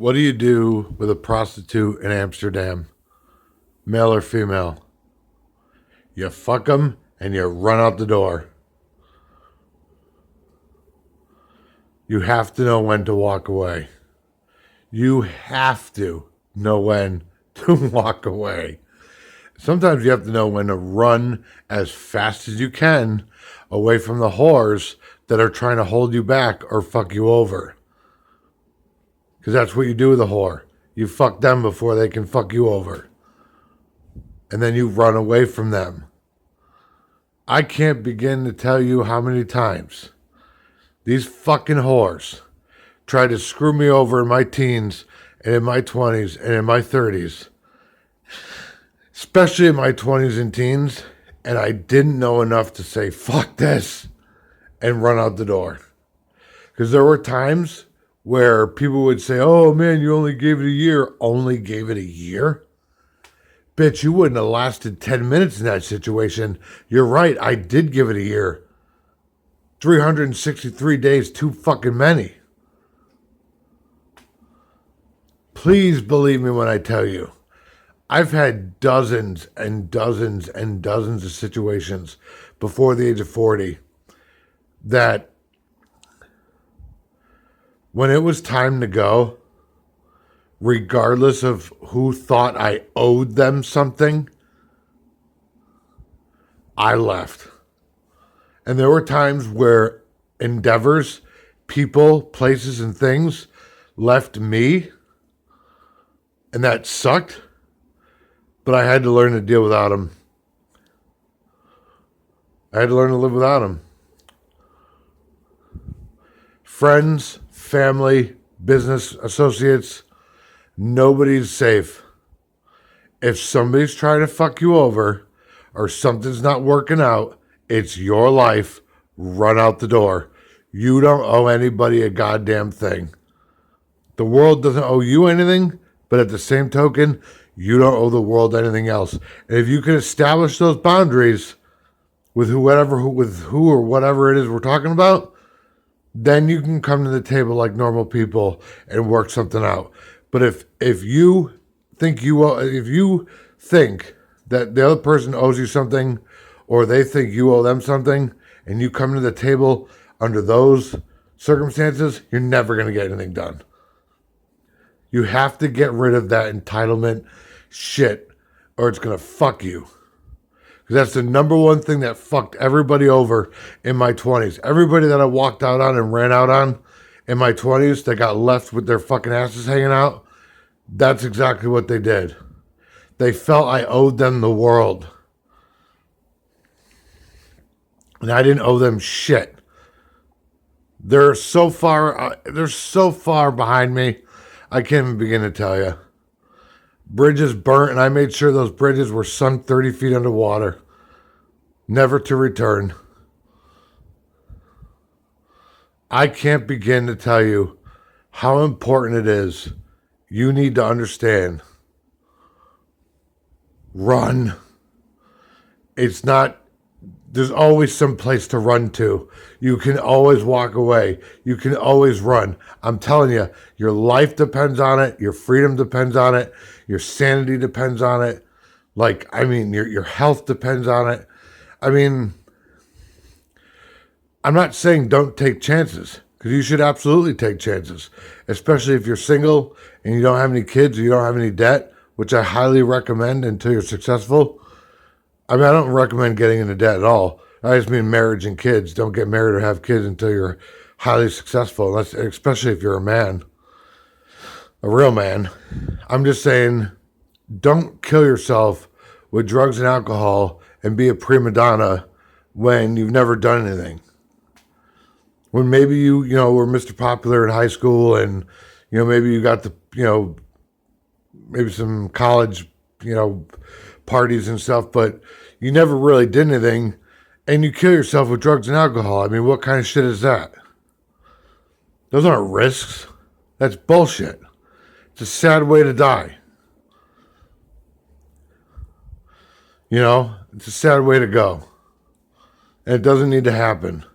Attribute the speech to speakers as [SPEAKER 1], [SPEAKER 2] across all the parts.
[SPEAKER 1] What do you do with a prostitute in Amsterdam, male or female? You fuck them and you run out the door. You have to know when to walk away. You have to know when to walk away. Sometimes you have to know when to run as fast as you can away from the whores that are trying to hold you back or fuck you over. Because that's what you do with a whore. You fuck them before they can fuck you over. And then you run away from them. I can't begin to tell you how many times these fucking whores tried to screw me over in my teens and in my 20s and in my 30s. Especially in my 20s and teens. And I didn't know enough to say, fuck this, and run out the door. Because there were times where people would say, oh man, you only gave it a year. Only gave it a year? Bitch, you wouldn't have lasted 10 minutes in that situation. You're right, I did give it a year. 363 days, too fucking many. Please believe me when I tell you, I've had dozens and dozens and dozens of situations before the age of 40 that when it was time to go, regardless of who thought I owed them something, I left. And there were times where endeavors, people, places, and things left me, and that sucked, but I had to learn to deal without them. I had to learn to live without them. Friends, family, business associates, nobody's safe. If somebody's trying to fuck you over or something's not working out, it's your life. Run out the door. You don't owe anybody a goddamn thing. The world doesn't owe you anything, but at the same token, you don't owe the world anything else. And if you can establish those boundaries with who or whatever it is we're talking about, then you can come to the table like normal people and work something out. But if you think that the other person owes you something, or they think you owe them something, and you come to the table under those circumstances, you're never going to get anything done. You have to get rid of that entitlement shit, or it's going to fuck you. Because that's the number one thing that fucked everybody over in my 20s. Everybody that I walked out on and ran out on in my 20s that got left with their fucking asses hanging out, that's exactly what they did. They felt I owed them the world. And I didn't owe them shit. They're so far behind me, I can't even begin to tell you. Bridges burnt, and I made sure those bridges were sunk 30 feet underwater, never to return. I can't begin to tell you how important it is. You need to understand. Run. It's not, there's always some place to run to. You can always walk away. You can always run. I'm telling you, your life depends on it. Your freedom depends on it. Your sanity depends on it. Your health depends on it. I'm not saying don't take chances, because you should absolutely take chances, especially if you're single and you don't have any kids or you don't have any debt, which I highly recommend until you're successful. I don't recommend getting into debt at all. I just mean marriage and kids. Don't get married or have kids until you're highly successful, especially if you're a man, a real man. I'm just saying, don't kill yourself with drugs and alcohol and be a prima donna when you've never done anything. When maybe you were Mr. Popular in high school, and maybe you got maybe some college parties and stuff, but you never really did anything, and you kill yourself with drugs and alcohol. What kind of shit is that? Those aren't risks. That's bullshit. It's a sad way to die. It's a sad way to go. And it doesn't need to happen.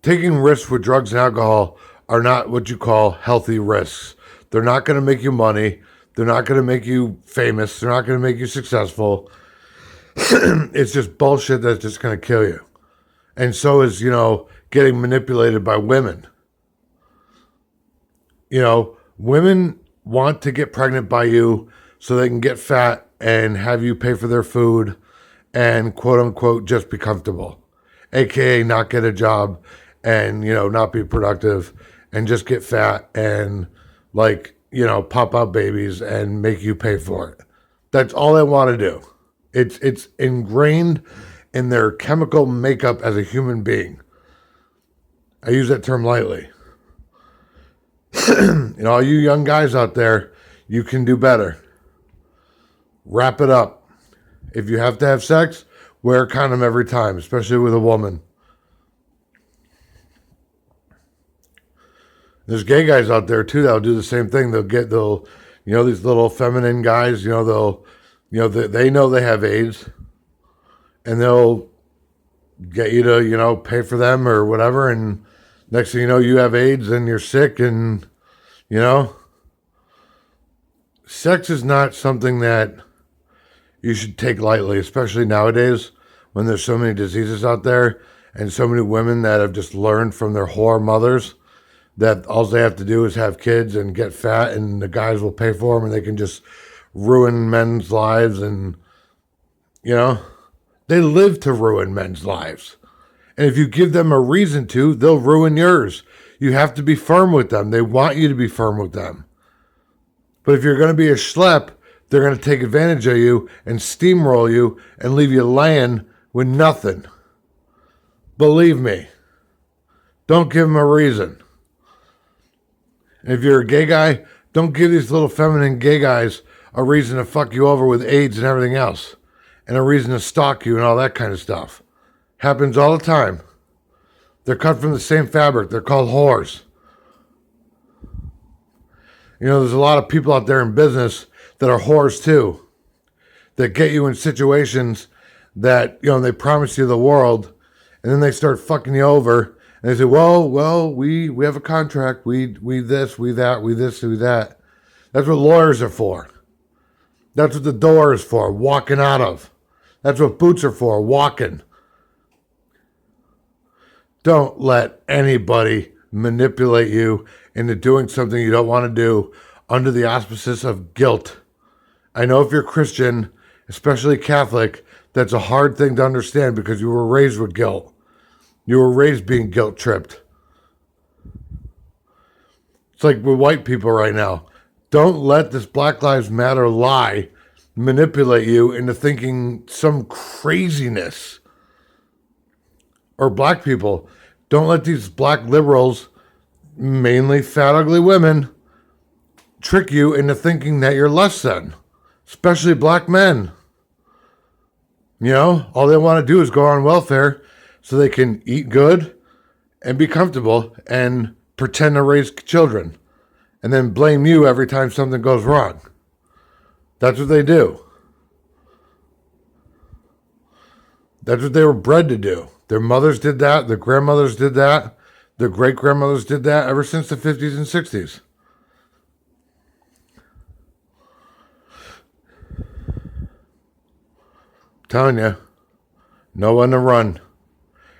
[SPEAKER 1] Taking risks with drugs and alcohol are not what you call healthy risks. They're not going to make you money. They're not going to make you famous. They're not going to make you successful. It's just bullshit that's just going to kill you. And so is, getting manipulated by women. Women want to get pregnant by you so they can get fat and have you pay for their food and quote unquote just be comfortable, aka not get a job and not be productive and just get fat and pop out babies and make you pay for it. That's all they want to do. It's ingrained in their chemical makeup as a human being. I use that term lightly. All you young guys out there, you can do better. Wrap it up. If you have to have sex, wear a condom every time, especially with a woman. There's gay guys out there too that'll do the same thing. These little feminine guys, they know they have AIDS, and they'll get you to, pay for them or whatever, and next thing you know, you have AIDS and you're sick, and, sex is not something that you should take lightly, especially nowadays when there's so many diseases out there and so many women that have just learned from their whore mothers that all they have to do is have kids and get fat and the guys will pay for them and they can just ruin men's lives. And, they live to ruin men's lives. And if you give them a reason to, they'll ruin yours. You have to be firm with them. They want you to be firm with them. But if you're going to be a schlep, they're going to take advantage of you and steamroll you and leave you laying with nothing. Believe me. Don't give them a reason. And if you're a gay guy, don't give these little feminine gay guys a reason to fuck you over with AIDS and everything else. And a reason to stalk you and all that kind of stuff. Happens all the time. They're cut from the same fabric. They're called whores. There's a lot of people out there in business that are whores too. That get you in situations that, they promise you the world. And then they start fucking you over. And they say, well, we have a contract. We this, we that, we this, we that. That's what lawyers are for. That's what the door is for, walking out of. That's what boots are for, walking. Don't let anybody manipulate you into doing something you don't want to do under the auspices of guilt. I know if you're Christian, especially Catholic, that's a hard thing to understand because you were raised with guilt. You were raised being guilt tripped. It's like with white people right now. Don't let this Black Lives Matter lie manipulate you into thinking some craziness. Or black people. Don't let these black liberals, mainly fat, ugly women, trick you into thinking that you're less than. Especially black men. All they want to do is go on welfare so they can eat good and be comfortable and pretend to raise children. And then blame you every time something goes wrong. That's what they do. That's what they were bred to do. Their mothers did that. Their grandmothers did that. Their great-grandmothers did that ever since the 50s and 60s. I'm telling you, know when to run.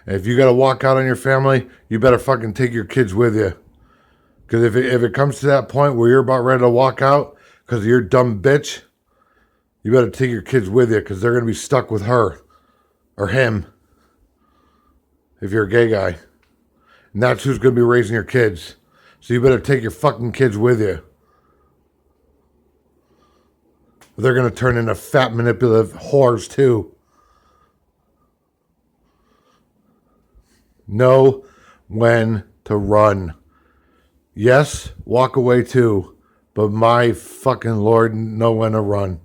[SPEAKER 1] And if you got to walk out on your family, you better fucking take your kids with you. Because if it comes to that point where you're about ready to walk out because of your dumb bitch, you better take your kids with you because they're going to be stuck with her or him if you're a gay guy. And that's who's going to be raising your kids. So you better take your fucking kids with you. They're going to turn into fat, manipulative whores too. Know when to run. Yes, walk away too. But my fucking Lord, know when to run.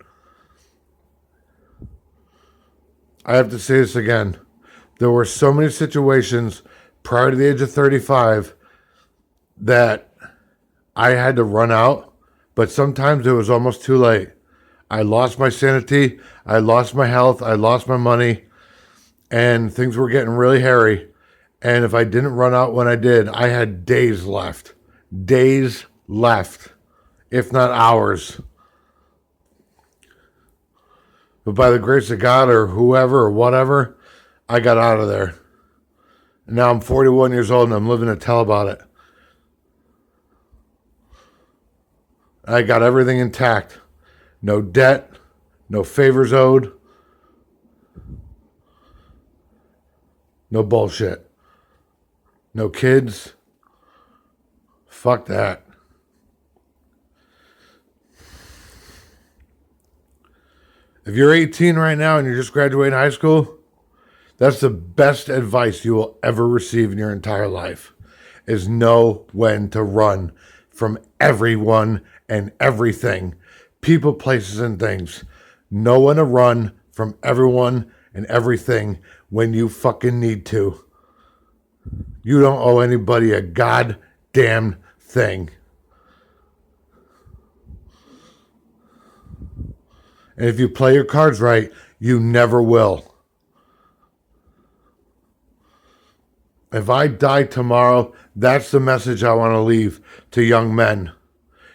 [SPEAKER 1] I have to say this again. There were so many situations prior to the age of 35 that I had to run out, but sometimes it was almost too late. I lost my sanity, I lost my health, I lost my money, and things were getting really hairy. And if I didn't run out when I did, I had days left. days left, if not hours. But by the grace of God or whoever or whatever, I got out of there. And now I'm 41 years old and I'm living to tell about it. I got everything intact. No debt, no favors owed, no bullshit. No kids. Fuck that. If you're 18 right now and you're just graduating high school, that's the best advice you will ever receive in your entire life, is know when to run from everyone and everything. People, places, and things. Know when to run from everyone and everything when you fucking need to. You don't owe anybody a goddamn thing. And if you play your cards right, you never will. If I die tomorrow, that's the message I want to leave to young men.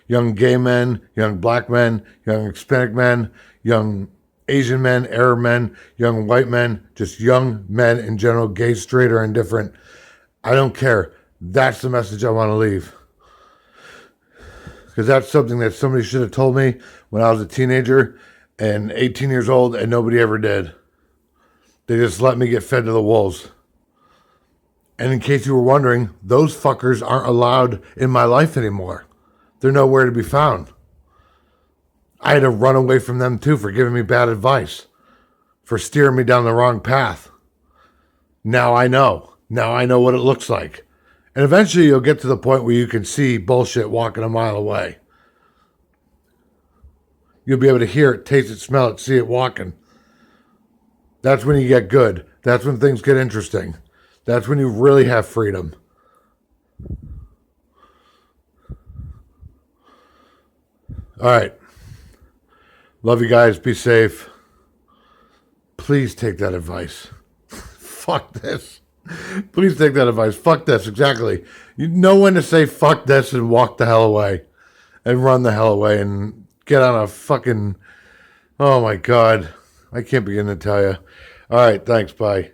[SPEAKER 1] Young gay men, young black men, young Hispanic men, young Asian men, Arab men, young white men, just young men in general, gay, straight, or indifferent. I don't care. That's the message I want to leave. Because that's something that somebody should have told me when I was a teenager and 18 years old, and nobody ever did. They just let me get fed to the wolves. And in case you were wondering, those fuckers aren't allowed in my life anymore. They're nowhere to be found. I had to run away from them too for giving me bad advice, for steering me down the wrong path. Now I know. Now I know what it looks like. And eventually you'll get to the point where you can see bullshit walking a mile away. You'll be able to hear it, taste it, smell it, see it walking. That's when you get good. That's when things get interesting. That's when you really have freedom. All right. Love you guys. Be safe. Please take that advice. Fuck this. Please take that advice. Fuck this. Exactly. You know when to say fuck this and walk the hell away. And run the hell away and get on a fucking... Oh my God. I can't begin to tell you. All right. Thanks. Bye.